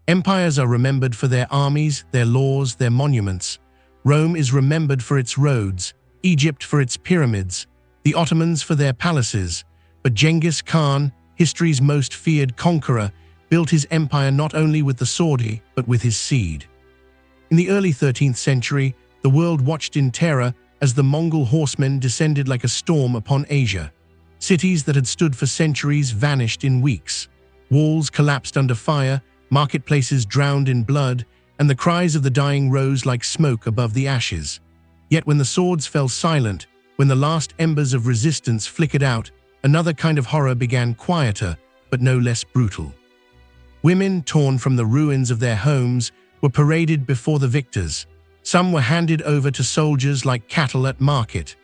Empires are remembered for their armies, their laws, their monuments. Rome is remembered for its roads, Egypt for its pyramids, the Ottomans for their palaces. But Genghis Khan, history's most feared conqueror, built his empire not only with the sword, but with his seed. In the early 13th century, the world watched in terror as the Mongol horsemen descended like a storm upon Asia. Cities that had stood for centuries vanished in weeks. Walls collapsed under fire, marketplaces drowned in blood, and the cries of the dying rose like smoke above the ashes. Yet when the swords fell silent, when the last embers of resistance flickered out, another kind of horror began, quieter, but no less brutal. Women, torn from the ruins of their homes, were paraded before the victors. Some were handed over to soldiers like cattle at market.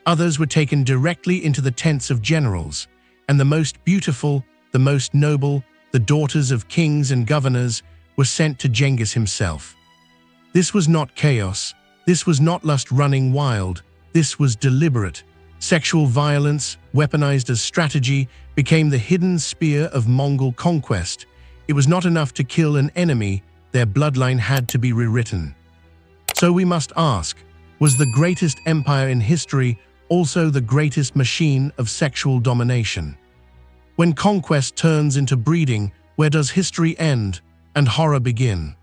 Others were taken directly into the tents of generals. And the most beautiful, the most noble, the daughters of kings and governors, were sent to Genghis himself. This was not chaos. This was not lust running wild. This was deliberate. Sexual violence, weaponized as strategy, became the hidden spear of Mongol conquest. It was not enough to kill an enemy, their bloodline had to be rewritten. So we must ask, was the greatest empire in history also the greatest machine of sexual domination? When conquest turns into breeding, where does history end and horror begin?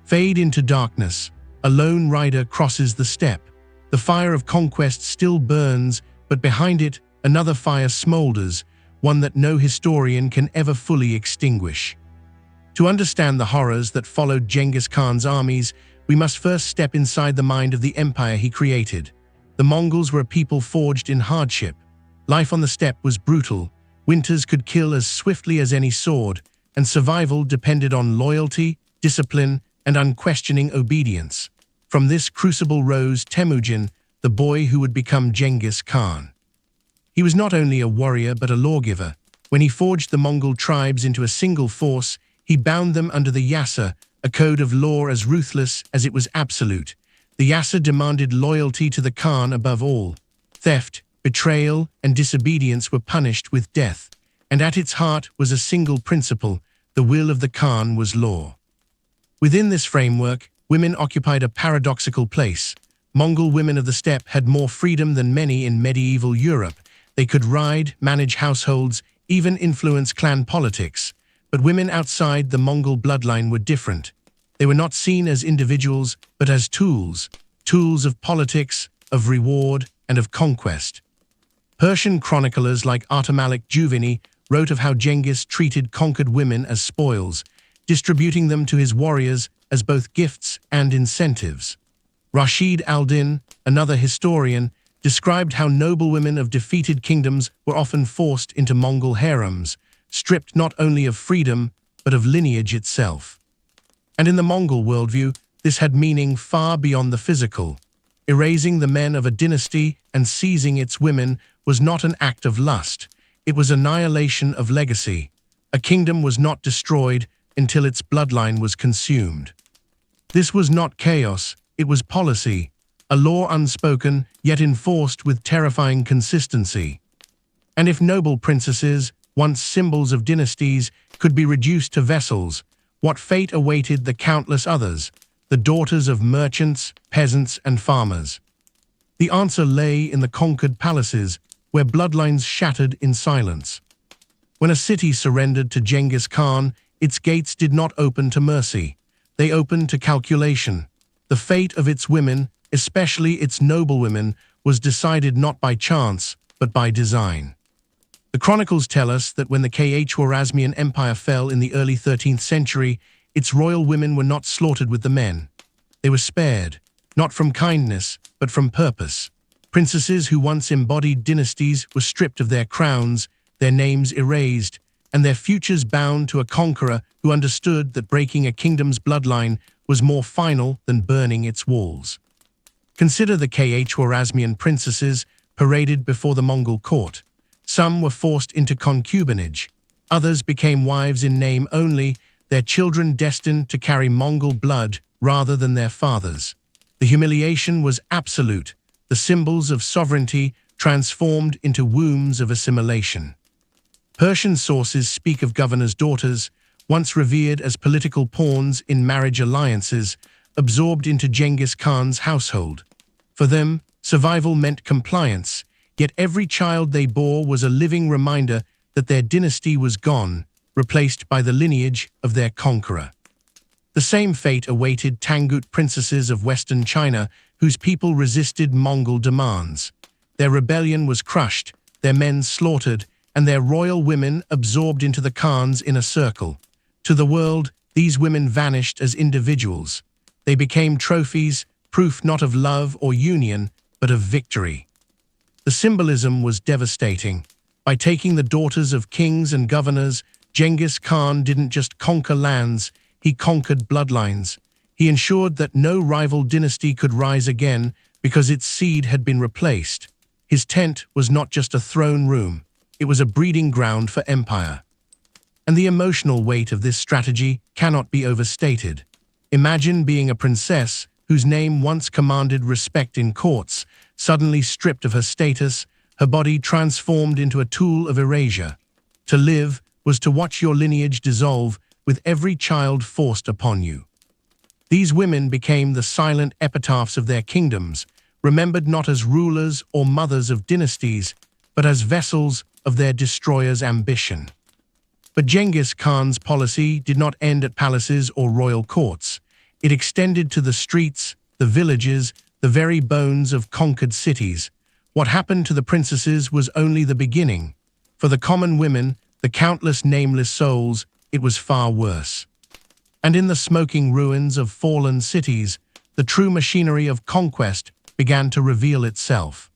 Fade into darkness, a lone rider crosses the steppe. The fire of conquest still burns, but behind it, another fire smolders, one that no historian can ever fully extinguish. To understand the horrors that followed Genghis Khan's armies, we must first step inside the mind of the empire he created. The Mongols were a people forged in hardship. Life on the steppe was brutal. Winters could kill as swiftly as any sword, and survival depended on loyalty, discipline, and unquestioning obedience. From this crucible rose Temujin, the boy who would become Genghis Khan. He was not only a warrior but a lawgiver. When he forged the Mongol tribes into a single force, he bound them under the Yassa, a code of law as ruthless as it was absolute. The Yassa demanded loyalty to the Khan above all. Theft, betrayal, and disobedience were punished with death, and at its heart was a single principle: the will of the Khan was law. Within this framework, women occupied a paradoxical place. Mongol women of the steppe had more freedom than many in medieval Europe. They could ride, manage households, even influence clan politics. But women outside the Mongol bloodline were different. They were not seen as individuals, but as tools of politics, of reward, and of conquest. Persian chroniclers like Artamalik Juvini wrote of how Genghis treated conquered women as spoils, distributing them to his warriors as both gifts and incentives. Rashid al-Din, another historian, described how noble women of defeated kingdoms were often forced into Mongol harems, stripped not only of freedom, but of lineage itself. And in the Mongol worldview, this had meaning far beyond the physical. Erasing the men of a dynasty and seizing its women was not an act of lust. It was annihilation of legacy. A kingdom was not destroyed until its bloodline was consumed. This was not chaos, it was policy, a law unspoken, yet enforced with terrifying consistency. And if noble princesses, once symbols of dynasties, could be reduced to vessels, what fate awaited the countless others, the daughters of merchants, peasants, and farmers? The answer lay in the conquered palaces, where bloodlines shattered in silence. When a city surrendered to Genghis Khan, its gates did not open to mercy. They opened to calculation. The fate of its women, especially its noble women, was decided not by chance, but by design. The chronicles tell us that when the Khwarazmian Empire fell in the early 13th century, its royal women were not slaughtered with the men. They were spared, not from kindness, but from purpose. Princesses who once embodied dynasties were stripped of their crowns, their names erased, and their futures bound to a conqueror who understood that breaking a kingdom's bloodline was more final than burning its walls. Consider the Khwarazmian princesses paraded before the Mongol court. Some were forced into concubinage. Others became wives in name only, their children destined to carry Mongol blood rather than their fathers. The humiliation was absolute, the symbols of sovereignty transformed into wombs of assimilation. Persian sources speak of governors' daughters, once revered as political pawns in marriage alliances, absorbed into Genghis Khan's household. For them, survival meant compliance, yet every child they bore was a living reminder that their dynasty was gone, replaced by the lineage of their conqueror. The same fate awaited Tangut princesses of Western China, whose people resisted Mongol demands. Their rebellion was crushed, their men slaughtered, and their royal women absorbed into the Khan's inner circle. To the world, these women vanished as individuals. They became trophies, proof not of love or union, but of victory. The symbolism was devastating. By taking the daughters of kings and governors, Genghis Khan didn't just conquer lands, he conquered bloodlines. He ensured that no rival dynasty could rise again because its seed had been replaced. His tent was not just a throne room, it was a breeding ground for empire. And the emotional weight of this strategy cannot be overstated. Imagine being a princess whose name once commanded respect in courts, suddenly stripped of her status, her body transformed into a tool of erasure. To live was to watch your lineage dissolve, with every child forced upon you. These women became the silent epitaphs of their kingdoms, remembered not as rulers or mothers of dynasties, but as vessels of their destroyer's ambition. But Genghis Khan's policy did not end at palaces or royal courts. It extended to the streets, the villages, the very bones of conquered cities. What happened to the princesses was only the beginning. For the common women, the countless nameless souls, it was far worse. And in the smoking ruins of fallen cities, the true machinery of conquest began to reveal itself.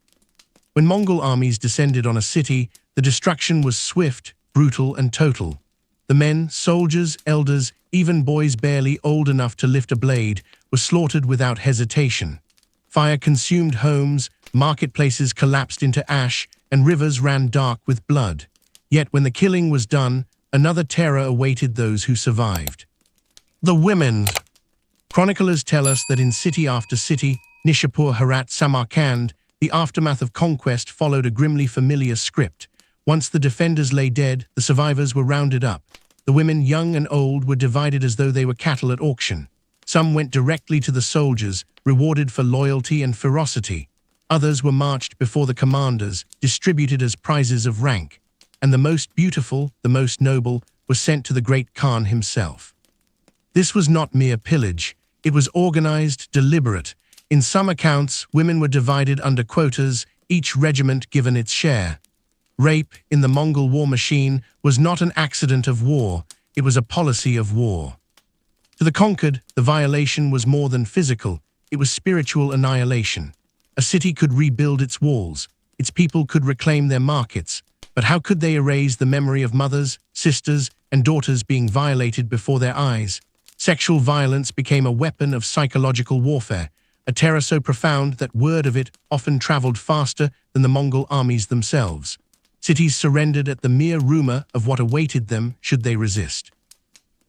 When Mongol armies descended on a city, the destruction was swift, brutal, and total. The men, soldiers, elders, even boys barely old enough to lift a blade, were slaughtered without hesitation. Fire consumed homes, marketplaces collapsed into ash, and rivers ran dark with blood. Yet when the killing was done, another terror awaited those who survived. The women. Chroniclers tell us that in city after city, Nishapur and Samarkand, the aftermath of conquest followed a grimly familiar script. Once the defenders lay dead, the survivors were rounded up. The women, young and old, were divided as though they were cattle at auction. Some went directly to the soldiers, rewarded for loyalty and ferocity. Others were marched before the commanders, distributed as prizes of rank. And the most beautiful, the most noble, was sent to the great Khan himself. This was not mere pillage. It was organized, deliberate. In some accounts, women were divided under quotas, each regiment given its share. Rape, in the Mongol war machine, was not an accident of war, it was a policy of war. To the conquered, the violation was more than physical, it was spiritual annihilation. A city could rebuild its walls, its people could reclaim their markets, but how could they erase the memory of mothers, sisters, and daughters being violated before their eyes? Sexual violence became a weapon of psychological warfare, a terror so profound that word of it often traveled faster than the Mongol armies themselves. Cities surrendered at the mere rumor of what awaited them should they resist.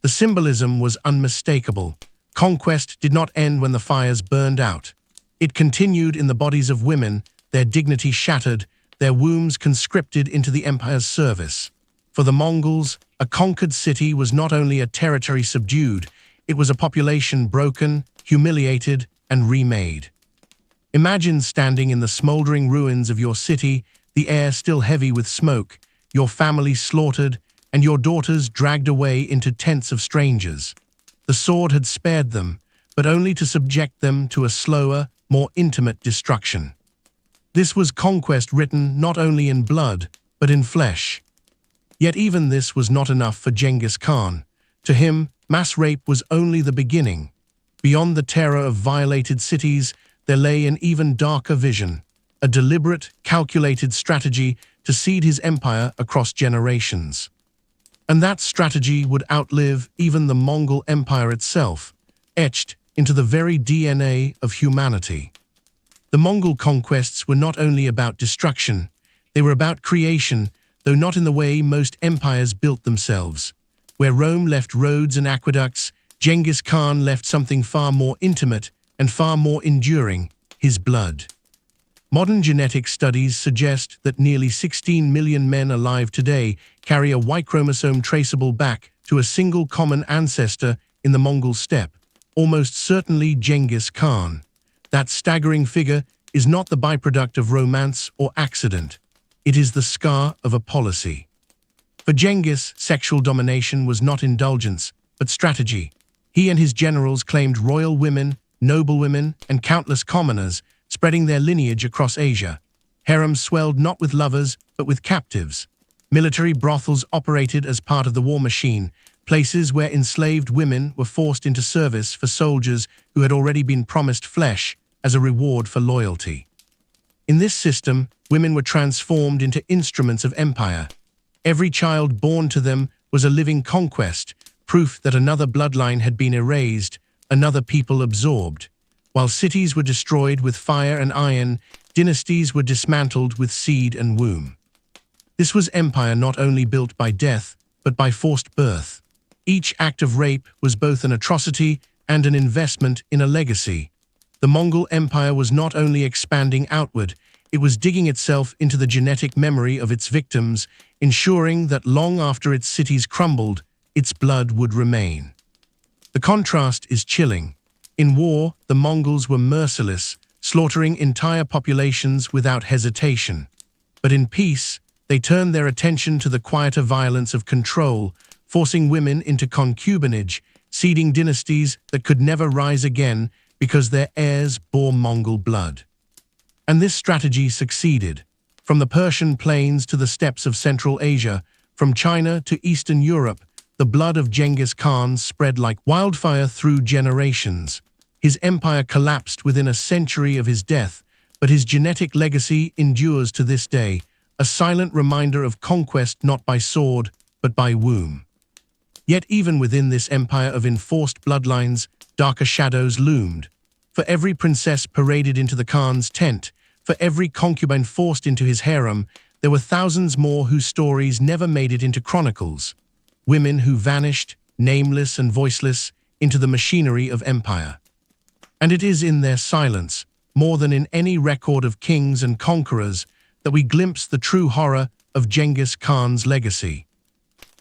The symbolism was unmistakable. Conquest did not end when the fires burned out. It continued in the bodies of women, their dignity shattered, their wombs conscripted into the empire's service. For the Mongols, a conquered city was not only a territory subdued, it was a population broken, humiliated, and remade. Imagine standing in the smoldering ruins of your city, the air still heavy with smoke, your family slaughtered, and your daughters dragged away into tents of strangers. The sword had spared them, but only to subject them to a slower, more intimate destruction. This was conquest written not only in blood, but in flesh. Yet even this was not enough for Genghis Khan. To him, mass rape was only the beginning. Beyond the terror of violated cities, there lay an even darker vision, a deliberate, calculated strategy to seed his empire across generations. And that strategy would outlive even the Mongol Empire itself, etched into the very DNA of humanity. The Mongol conquests were not only about destruction, they were about creation, though not in the way most empires built themselves. Where Rome left roads and aqueducts, Genghis Khan left something far more intimate and far more enduring, his blood. Modern genetic studies suggest that nearly 16 million men alive today carry a Y chromosome traceable back to a single common ancestor in the Mongol steppe, almost certainly Genghis Khan. That staggering figure is not the byproduct of romance or accident. It is the scar of a policy. For Genghis, sexual domination was not indulgence, but strategy. He and his generals claimed royal women, noblewomen, and countless commoners, spreading their lineage across Asia. Harems swelled not with lovers, but with captives. Military brothels operated as part of the war machine, places where enslaved women were forced into service for soldiers who had already been promised flesh as a reward for loyalty. In this system, women were transformed into instruments of empire. Every child born to them was a living conquest, proof that another bloodline had been erased, another people absorbed. While cities were destroyed with fire and iron, dynasties were dismantled with seed and womb. This was empire not only built by death, but by forced birth. Each act of rape was both an atrocity and an investment in a legacy. The Mongol Empire was not only expanding outward, it was digging itself into the genetic memory of its victims, ensuring that long after its cities crumbled, its blood would remain. The contrast is chilling. In war, the Mongols were merciless, slaughtering entire populations without hesitation. But in peace, they turned their attention to the quieter violence of control, forcing women into concubinage, seeding dynasties that could never rise again because their heirs bore Mongol blood. And this strategy succeeded. From the Persian plains to the steppes of Central Asia, from China to Eastern Europe, the blood of Genghis Khan spread like wildfire through generations. His empire collapsed within a century of his death, but his genetic legacy endures to this day, a silent reminder of conquest not by sword, but by womb. Yet even within this empire of enforced bloodlines, darker shadows loomed. For every princess paraded into the Khan's tent, for every concubine forced into his harem, there were thousands more whose stories never made it into chronicles. Women who vanished, nameless and voiceless, into the machinery of empire. And it is in their silence, more than in any record of kings and conquerors, that we glimpse the true horror of Genghis Khan's legacy.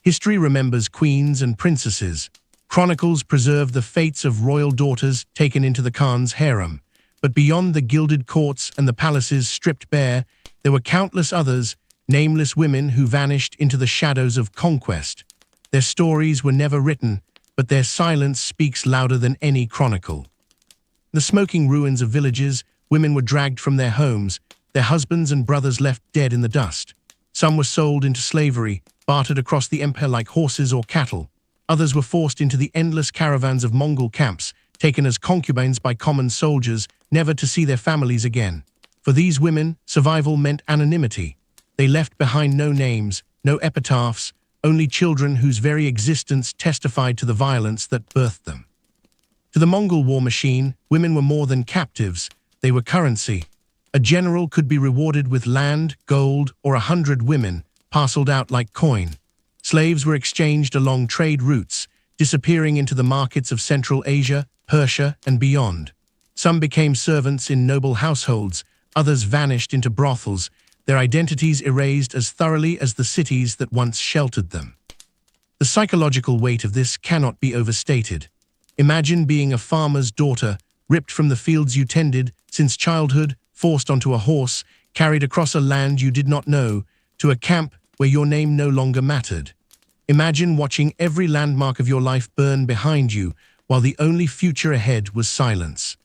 History remembers queens and princesses. Chronicles preserve the fates of royal daughters taken into the Khan's harem. But beyond the gilded courts and the palaces stripped bare, there were countless others, nameless women who vanished into the shadows of conquest. Their stories were never written, but their silence speaks louder than any chronicle. The smoking ruins of villages, women were dragged from their homes, their husbands and brothers left dead in the dust. Some were sold into slavery, bartered across the empire like horses or cattle. Others were forced into the endless caravans of Mongol camps, taken as concubines by common soldiers, never to see their families again. For these women, survival meant anonymity. They left behind no names, no epitaphs, only children whose very existence testified to the violence that birthed them. To the Mongol war machine, women were more than captives, they were currency. A general could be rewarded with land, gold, or 100 women, parceled out like coin. Slaves were exchanged along trade routes, disappearing into the markets of Central Asia, Persia, and beyond. Some became servants in noble households, others vanished into brothels, their identities erased as thoroughly as the cities that once sheltered them. The psychological weight of this cannot be overstated. Imagine being a farmer's daughter, ripped from the fields you tended since childhood, forced onto a horse, carried across a land you did not know, to a camp where your name no longer mattered. Imagine watching every landmark of your life burn behind you, while the only future ahead was silence.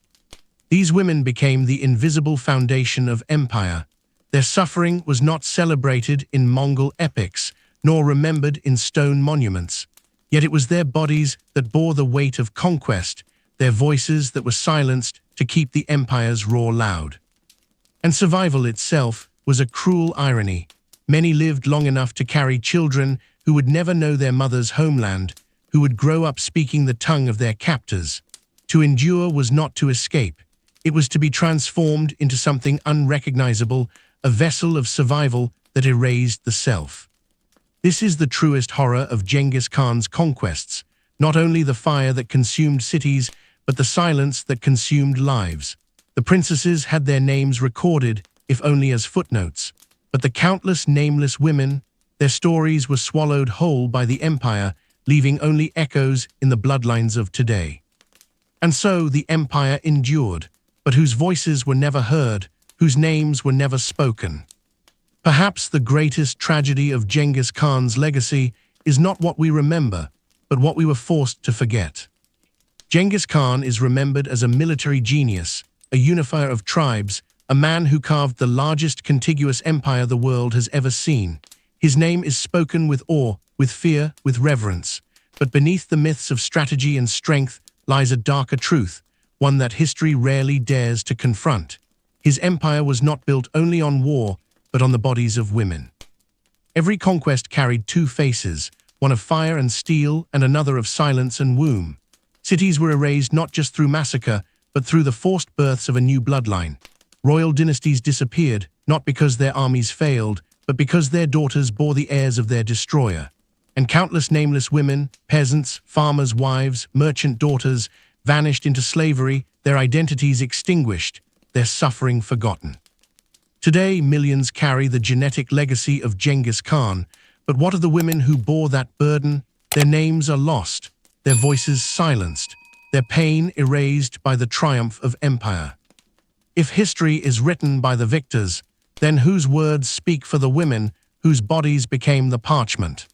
These women became the invisible foundation of empire. Their suffering was not celebrated in Mongol epics, nor remembered in stone monuments. Yet it was their bodies that bore the weight of conquest, their voices that were silenced to keep the empire's roar loud. And survival itself was a cruel irony. Many lived long enough to carry children who would never know their mother's homeland, who would grow up speaking the tongue of their captors. To endure was not to escape. It was to be transformed into something unrecognizable, a vessel of survival that erased the self. This is the truest horror of Genghis Khan's conquests, not only the fire that consumed cities, but the silence that consumed lives. The princesses had their names recorded, if only as footnotes, but the countless nameless women, their stories were swallowed whole by the empire, leaving only echoes in the bloodlines of today. And so the empire endured, but whose voices were never heard, whose names were never spoken. Perhaps the greatest tragedy of Genghis Khan's legacy is not what we remember, but what we were forced to forget. Genghis Khan is remembered as a military genius, a unifier of tribes, a man who carved the largest contiguous empire the world has ever seen. His name is spoken with awe, with fear, with reverence. But beneath the myths of strategy and strength lies a darker truth, one that history rarely dares to confront. His empire was not built only on war, but on the bodies of women. Every conquest carried two faces, one of fire and steel and another of silence and womb. Cities were erased not just through massacre, but through the forced births of a new bloodline. Royal dynasties disappeared, not because their armies failed, but because their daughters bore the heirs of their destroyer. And countless nameless women, peasants, farmers' wives, merchant daughters, vanished into slavery, their identities extinguished, their suffering forgotten. Today, millions carry the genetic legacy of Genghis Khan, but what of the women who bore that burden? Their names are lost, their voices silenced, their pain erased by the triumph of empire. If history is written by the victors, then whose words speak for the women whose bodies became the parchment?